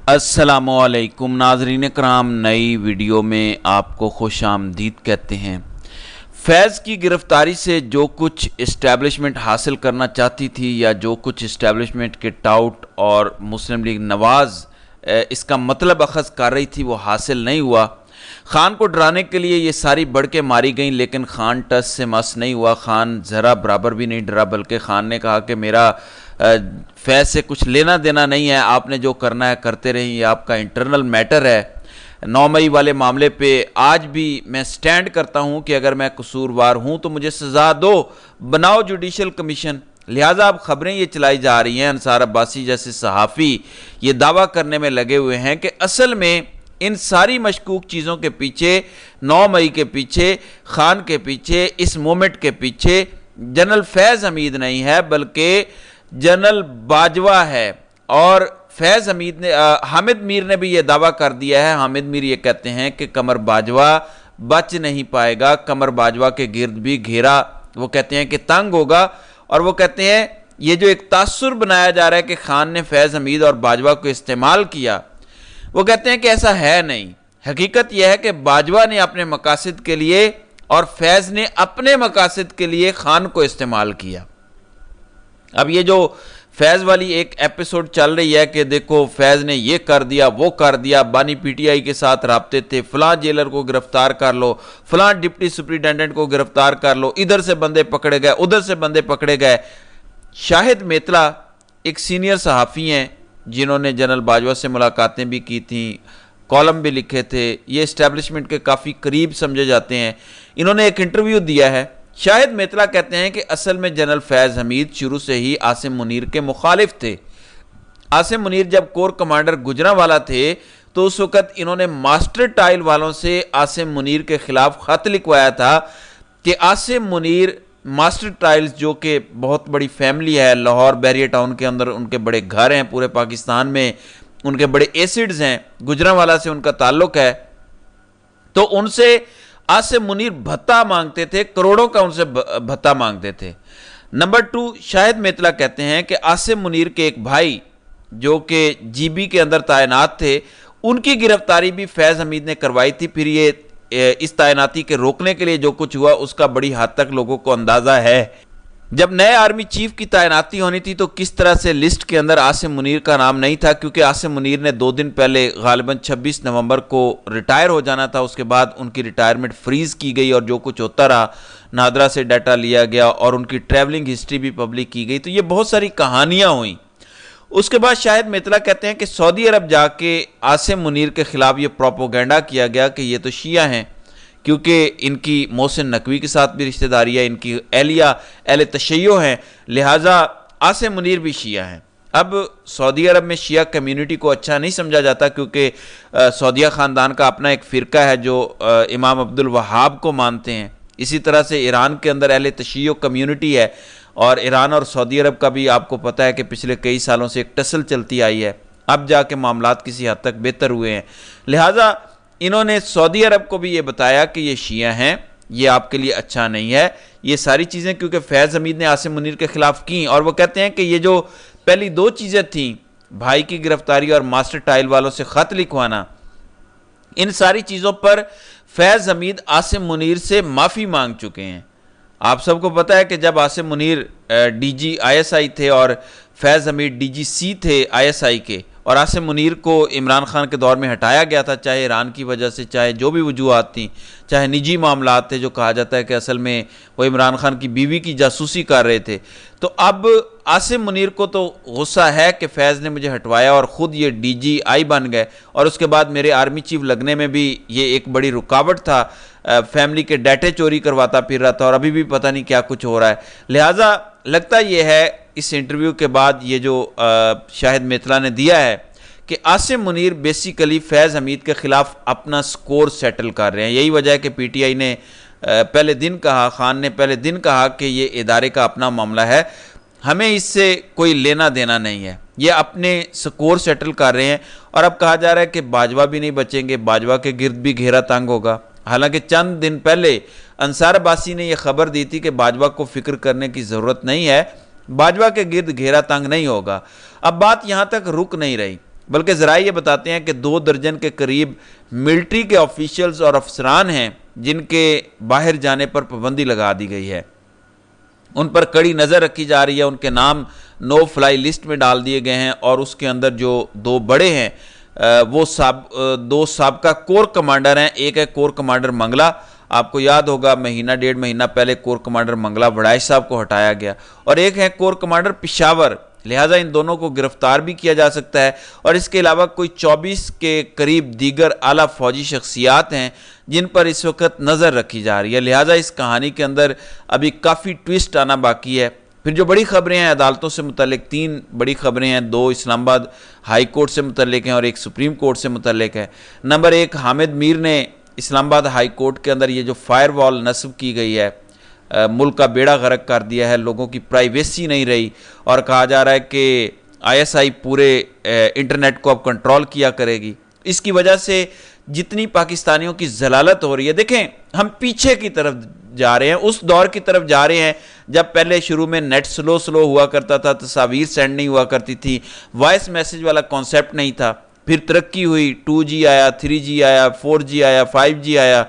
السلام علیکم ناظرین کرام، نئی ویڈیو میں آپ کو خوش آمدید کہتے ہیں۔ فیض کی گرفتاری سے جو کچھ اسٹیبلشمنٹ حاصل کرنا چاہتی تھی یا جو کچھ اسٹیبلشمنٹ کے ٹاؤٹ اور مسلم لیگ نواز اس کا مطلب اخذ کر رہی تھی وہ حاصل نہیں ہوا۔ خان کو ڈرانے کے لیے یہ ساری بڑکیں ماری گئیں، لیکن خان ٹس سے مس نہیں ہوا۔ خان ذرا برابر بھی نہیں ڈرا، بلکہ خان نے کہا کہ میرا فیض سے کچھ لینا دینا نہیں ہے، آپ نے جو کرنا ہے کرتے رہیں، یہ آپ کا انٹرنل میٹر ہے۔ 9 مئی والے معاملے پہ آج بھی میں سٹینڈ کرتا ہوں کہ اگر میں قصوروار ہوں تو مجھے سزا دو، بناؤ جوڈیشل کمیشن۔ لہٰذا اب خبریں یہ چلائی جا رہی ہیں، انصار عباسی جیسے صحافی یہ دعویٰ کرنے میں لگے ہوئے ہیں کہ اصل میں ان ساری مشکوک چیزوں کے پیچھے، 9 مئی کے پیچھے، خان کے پیچھے، اس مومنٹ کے پیچھے جنرل فیض حمید نہیں ہے بلکہ جنرل باجوہ ہے۔ اور فیض حمید نے حامد میر نے بھی یہ دعویٰ کر دیا ہے۔ حامد میر یہ کہتے ہیں کہ قمر باجوہ بچ نہیں پائے گا، قمر باجوہ کے گرد بھی گھیرا وہ کہتے ہیں کہ تنگ ہوگا، اور وہ کہتے ہیں یہ جو ایک تاثر بنایا جا رہا ہے کہ خان نے فیض حمید اور باجوہ کو استعمال کیا، وہ کہتے ہیں کہ ایسا ہے نہیں۔ حقیقت یہ ہے کہ باجوہ نے اپنے مقاصد کے لیے اور فیض نے اپنے مقاصد کے لیے خان کو استعمال کیا۔ اب یہ جو فیض والی ایک ایپیسوڈ چل رہی ہے کہ دیکھو فیض نے یہ کر دیا وہ کر دیا، بانی پی ٹی آئی کے ساتھ رابطے تھے، فلاں جیلر کو گرفتار کر لو، فلاں ڈپٹی سپرنٹینڈنٹ کو گرفتار کر لو، ادھر سے بندے پکڑے گئے ادھر سے بندے پکڑے گئے۔ شاہد میتلا ایک سینئر صحافی ہیں جنہوں نے جنرل باجوہ سے ملاقاتیں بھی کی تھیں، کالم بھی لکھے تھے، یہ اسٹیبلشمنٹ کے کافی قریب سمجھے جاتے ہیں۔ انہوں نے ایک انٹرویو دیا ہے۔ شاہد میتلا کہتے ہیں کہ اصل میں جنرل فیض حمید شروع سے ہی عاصم منیر کے مخالف تھے۔ عاصم منیر جب کور کمانڈر گجرانوالہ تھے تو اس وقت انہوں نے ماسٹر ٹائل والوں سے عاصم منیر کے خلاف خط لکھوایا تھا کہ عاصم منیر ماسٹر ٹائلز جو کہ بہت بڑی فیملی ہے لاہور بیریہ ٹاؤن کے اندر، ان کے بڑے گھر ہیں پورے پاکستان میں، ان کے بڑے ایسڈز ہیں، گجرانوالہ سے ان کا تعلق ہے، تو ان سے عاصم منیر بھتہ مانگتے تھے، کروڑوں کا ان سے بھتہ مانگتے تھے۔ نمبر 2، شاہد میتلا کہتے ہیں کہ عاصم منیر کے ایک بھائی جو کہ جی بی کے اندر تعینات تھے، ان کی گرفتاری بھی فیض حمید نے کروائی تھی۔ پھر یہ اس تعیناتی کے روکنے کے لیے جو کچھ ہوا اس کا بڑی حد تک لوگوں کو اندازہ ہے۔ جب نئے آرمی چیف کی تعیناتی ہونی تھی تو کس طرح سے لسٹ کے اندر عاصم منیر کا نام نہیں تھا، کیونکہ عاصم منیر نے 2 دن پہلے غالباً 26 نومبر کو ریٹائر ہو جانا تھا۔ اس کے بعد ان کی ریٹائرمنٹ فریز کی گئی اور جو کچھ ہوتا رہا، نادرا سے ڈیٹا لیا گیا اور ان کی ٹریولنگ ہسٹری بھی پبلک کی گئی، تو یہ بہت ساری کہانیاں ہوئیں۔ اس کے بعد شاہد میتلا کہتے ہیں کہ سعودی عرب جا کے عاصم منیر کے خلاف یہ پروپوگنڈا کیا گیا کہ یہ تو شیعہ ہیں، کیونکہ ان کی محسن نقوی کے ساتھ بھی رشتہ داری ہے، ان کی اہلیہ اہل تشیع ہیں، لہٰذا عاصم منیر بھی شیعہ ہیں۔ اب سعودی عرب میں شیعہ کمیونٹی کو اچھا نہیں سمجھا جاتا، کیونکہ سعودیہ خاندان کا اپنا ایک فرقہ ہے جو امام عبدالوہاب کو مانتے ہیں۔ اسی طرح سے ایران کے اندر اہل تشیع کمیونٹی ہے، اور ایران اور سعودی عرب کا بھی آپ کو پتہ ہے کہ پچھلے کئی سالوں سے ایک ٹسل چلتی آئی ہے، اب جا کے معاملات کسی حد تک بہتر ہوئے ہیں۔ لہٰذا انہوں نے سعودی عرب کو بھی یہ بتایا کہ یہ شیعہ ہیں، یہ آپ کے لیے اچھا نہیں ہے، یہ ساری چیزیں کیونکہ فیض حمید نے عاصم منیر کے خلاف کیں، اور وہ کہتے ہیں کہ یہ جو پہلی 2 چیزیں تھیں، بھائی کی گرفتاری اور ماسٹر ٹائل والوں سے خط لکھوانا، ان ساری چیزوں پر فیض حمید عاصم منیر سے معافی مانگ چکے ہیں۔ آپ سب کو پتہ ہے کہ جب Asim Munir D G I S I تھے اور فیض حمید ڈی جی سی تھے آئی ایس آئی کے، اور عاصم منیر کو عمران خان کے دور میں ہٹایا گیا تھا، چاہے ایران کی وجہ سے، چاہے جو بھی وجوہات تھیں، چاہے نجی معاملات تھے، جو کہا جاتا ہے کہ اصل میں وہ عمران خان کی بیوی کی جاسوسی کر رہے تھے، تو اب عاصم منیر کو تو غصہ ہے کہ فیض نے مجھے ہٹوایا اور خود یہ ڈی جی آئی بن گئے، اور اس کے بعد میرے آرمی چیف لگنے میں بھی یہ ایک بڑی رکاوٹ تھا، فیملی کے ڈیٹے چوری کرواتا پھر رہا تھا، اور ابھی بھی پتہ نہیں کیا کچھ ہو رہا ہے۔ لہٰذا لگتا یہ ہے اس انٹرویو کے بعد یہ جو شاہد میتلا نے دیا ہے کہ عاصم منیر بیسیکلی فیض حمید کے خلاف اپنا سکور سیٹل کر رہے ہیں۔ یہی وجہ ہے کہ پی ٹی آئی نے پہلے دن کہا، خان نے پہلے دن کہا کہ یہ ادارے کا اپنا معاملہ ہے، ہمیں اس سے کوئی لینا دینا نہیں ہے، یہ اپنے سکور سیٹل کر رہے ہیں۔ اور اب کہا جا رہا ہے کہ باجوہ بھی نہیں بچیں گے، باجوہ کے گرد بھی گھیرا تنگ ہوگا۔ حالانکہ چند دن پہلے انصار عباسی نے یہ خبر دی تھی کہ باجوہ کو فکر کرنے کی ضرورت نہیں ہے، باجوہ کے گرد گھیرا تنگ نہیں ہوگا۔ اب بات یہاں تک رک نہیں رہی، بلکہ ذرائع یہ بتاتے ہیں کہ 2 درجن کے قریب ملٹری کے آفیشلز اور افسران ہیں جن کے باہر جانے پر پابندی لگا دی گئی ہے، ان پر کڑی نظر رکھی جا رہی ہے، ان کے نام نو فلائی لسٹ میں ڈال دیے گئے ہیں، اور اس کے اندر جو 2 بڑے ہیں وہ 2 سابقہ کور کمانڈر ہیں۔ ایک ہے کور کمانڈر منگلا، آپ کو یاد ہوگا مہینہ 1.5 مہینہ پہلے کور کمانڈر منگلا وڑائش صاحب کو ہٹایا گیا، اور ایک ہے کور کمانڈر پشاور، لہٰذا ان دونوں کو گرفتار بھی کیا جا سکتا ہے۔ اور اس کے علاوہ کوئی 24 کے قریب دیگر اعلیٰ فوجی شخصیات ہیں جن پر اس وقت نظر رکھی جا رہی ہے، لہٰذا اس کہانی کے اندر ابھی کافی ٹویسٹ آنا باقی ہے۔ پھر جو بڑی خبریں ہیں عدالتوں سے متعلق، 3 بڑی خبریں ہیں، 2 اسلام آباد ہائی کورٹ سے متعلق ہیں اور 1 سپریم کورٹ سے متعلق ہے۔ نمبر 1، حامد میر نے اسلام آباد ہائی کورٹ کے اندر یہ جو فائر وال نصب کی گئی ہے، ملک کا بیڑا غرق کر دیا ہے، لوگوں کی پرائیویسی نہیں رہی، اور کہا جا رہا ہے کہ ISI پورے انٹرنیٹ کو اب کنٹرول کیا کرے گی۔ اس کی وجہ سے جتنی پاکستانیوں کی ضلالت ہو رہی ہے، دیکھیں ہم پیچھے کی طرف جا رہے ہیں، اس دور کی طرف جا رہے ہیں جب پہلے شروع میں نیٹ سلو ہوا کرتا تھا، تصاویر سینڈ نہیں ہوا کرتی تھی، وائس میسیج والا کانسیپٹ نہیں تھا، پھر ترقی ہوئی، 2G آیا، 3G آیا، 4G آیا، 5G آیا،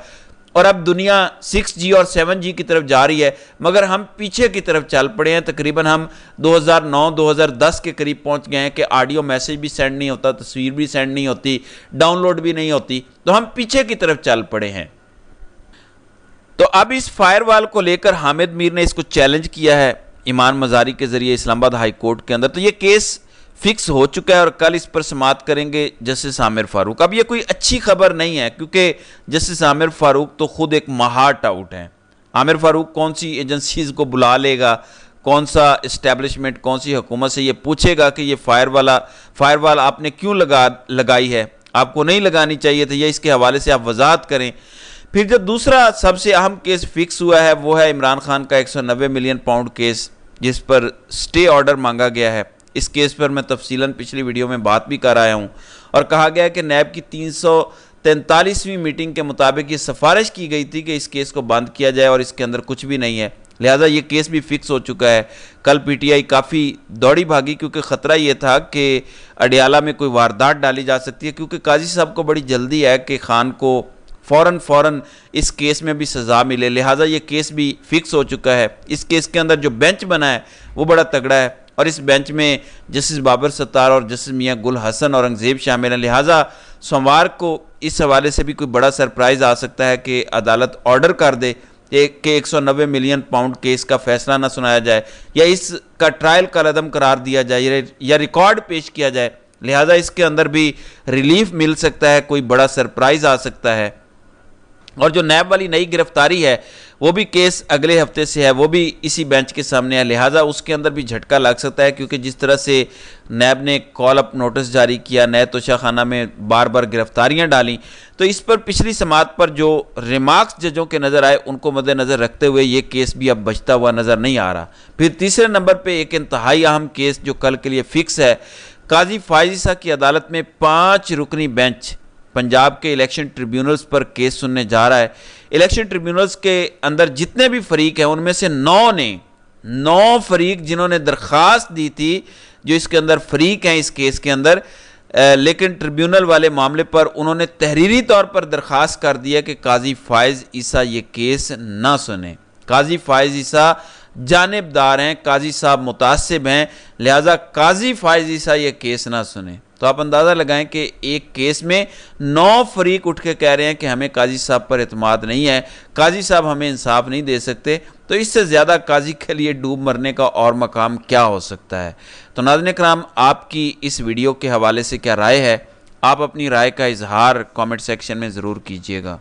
اور اب دنیا 6G اور 7G کی طرف جا رہی ہے، مگر ہم پیچھے کی طرف چل پڑے ہیں۔ تقریباً ہم 2009-2010 کے قریب پہنچ گئے ہیں کہ آڈیو میسیج بھی سینڈ نہیں ہوتا، تصویر بھی سینڈ نہیں ہوتی، ڈاؤن لوڈ بھی نہیں ہوتی، تو ہم پیچھے کی طرف چل پڑے ہیں۔ تو اب اس فائر وال کو لے کر حامد میر نے اس کو چیلنج کیا ہے ایمان مزاری کے ذریعے اسلام آباد ہائی کورٹ کے اندر، تو یہ کیس فکس ہو چکا ہے اور کل اس پر سماعت کریں گے جسٹس عامر فاروق۔ اب یہ کوئی اچھی خبر نہیں ہے کیونکہ جسٹس عامر فاروق تو خود ایک مہارٹ آؤٹ ہیں۔ عامر فاروق کون سی ایجنسیز کو بلا لے گا، کون سا اسٹیبلشمنٹ، کون سی حکومت سے یہ پوچھے گا کہ یہ فائر وال آپ نے کیوں لگائی ہے، آپ کو نہیں لگانی چاہیے تھی، یا اس کے حوالے سے آپ وضاحت کریں۔ پھر جو دوسرا سب سے اہم کیس فکس ہوا ہے وہ ہے عمران خان کا 190 ملین پاؤنڈ کیس، جس پر سٹے آرڈر مانگا گیا ہے۔ اس کیس پر میں تفصیلاً پچھلی ویڈیو میں بات بھی کر آیا ہوں، اور کہا گیا ہے کہ نیب کی 343ویں میٹنگ کے مطابق یہ سفارش کی گئی تھی کہ اس کیس کو بند کیا جائے، اور اس کے اندر کچھ بھی نہیں ہے، لہٰذا یہ کیس بھی فکس ہو چکا ہے۔ کل PTI کافی دوڑی بھاگی کیونکہ خطرہ یہ تھا کہ اڈیالہ میں کوئی واردات ڈالی جا سکتی ہے، کیونکہ قاضی صاحب کو بڑی جلدی ہے کہ خان کو فوراً اس کیس میں بھی سزا ملے، لہٰذا یہ کیس بھی فکس ہو چکا ہے۔ اس کیس کے اندر جو بینچ بنا ہے وہ بڑا تگڑا ہے، اور اس بینچ میں جسٹس بابر ستار اور جسٹس میاں گل حسن اورنگزیب شامل ہیں، لہٰذا سوموار کو اس حوالے سے بھی کوئی بڑا سرپرائز آ سکتا ہے کہ عدالت آرڈر کر دے کہ 190 ملین پاؤنڈ کیس کا فیصلہ نہ سنایا جائے، یا اس کا ٹرائل کا عدم قرار دیا جائے، یا ریکارڈ پیش کیا جائے، لہٰذا اس کے اندر بھی ریلیف مل سکتا ہے، کوئی بڑا سرپرائز آ سکتا ہے۔ اور جو نیب والی نئی گرفتاری ہے وہ بھی کیس اگلے ہفتے سے ہے، وہ بھی اسی بینچ کے سامنے ہے، لہٰذا اس کے اندر بھی جھٹکا لگ سکتا ہے، کیونکہ جس طرح سے نیب نے کال اپ نوٹس جاری کیا، نئے توشہ خانہ میں بار گرفتاریاں ڈالیں، تو اس پر پچھلی سماعت پر جو ریمارکس ججوں کے نظر آئے ان کو مد نظر رکھتے ہوئے یہ کیس بھی اب بچتا ہوا نظر نہیں آ رہا۔ پھر تیسرے نمبر پہ ایک انتہائی اہم کیس جو کل کے لیے فکس ہے، قاضی فائز عیسیٰ کی عدالت میں 5 رکنی بینچ پنجاب کے الیکشن ٹریبیونلز پر کیس سننے جا رہا ہے۔ الیکشن ٹریبیونلز کے اندر جتنے بھی فریق ہیں ان میں سے 9 فریق جنہوں نے درخواست دی تھی جو اس کے اندر فریق ہیں اس کیس کے اندر، لیکن ٹریبیونل والے معاملے پر انہوں نے تحریری طور پر درخواست کر دیا کہ قاضی فائز عیسیٰ یہ کیس نہ سنیں۔ قاضی فائز عیسیٰ جانبدار ہیں، قاضی صاحب متعصب ہیں، لہٰذا قاضی فائز عیسیٰ یہ کیس نہ سنیں۔ تو آپ اندازہ لگائیں کہ ایک کیس میں 9 فریق اٹھ کے کہہ رہے ہیں کہ ہمیں قاضی صاحب پر اعتماد نہیں ہے، قاضی صاحب ہمیں انصاف نہیں دے سکتے، تو اس سے زیادہ قاضی کے لیے ڈوب مرنے کا اور مقام کیا ہو سکتا ہے۔ تو ناظرین کرام، آپ کی اس ویڈیو کے حوالے سے کیا رائے ہے؟ آپ اپنی رائے کا اظہار کامنٹ سیکشن میں ضرور کیجیے گا۔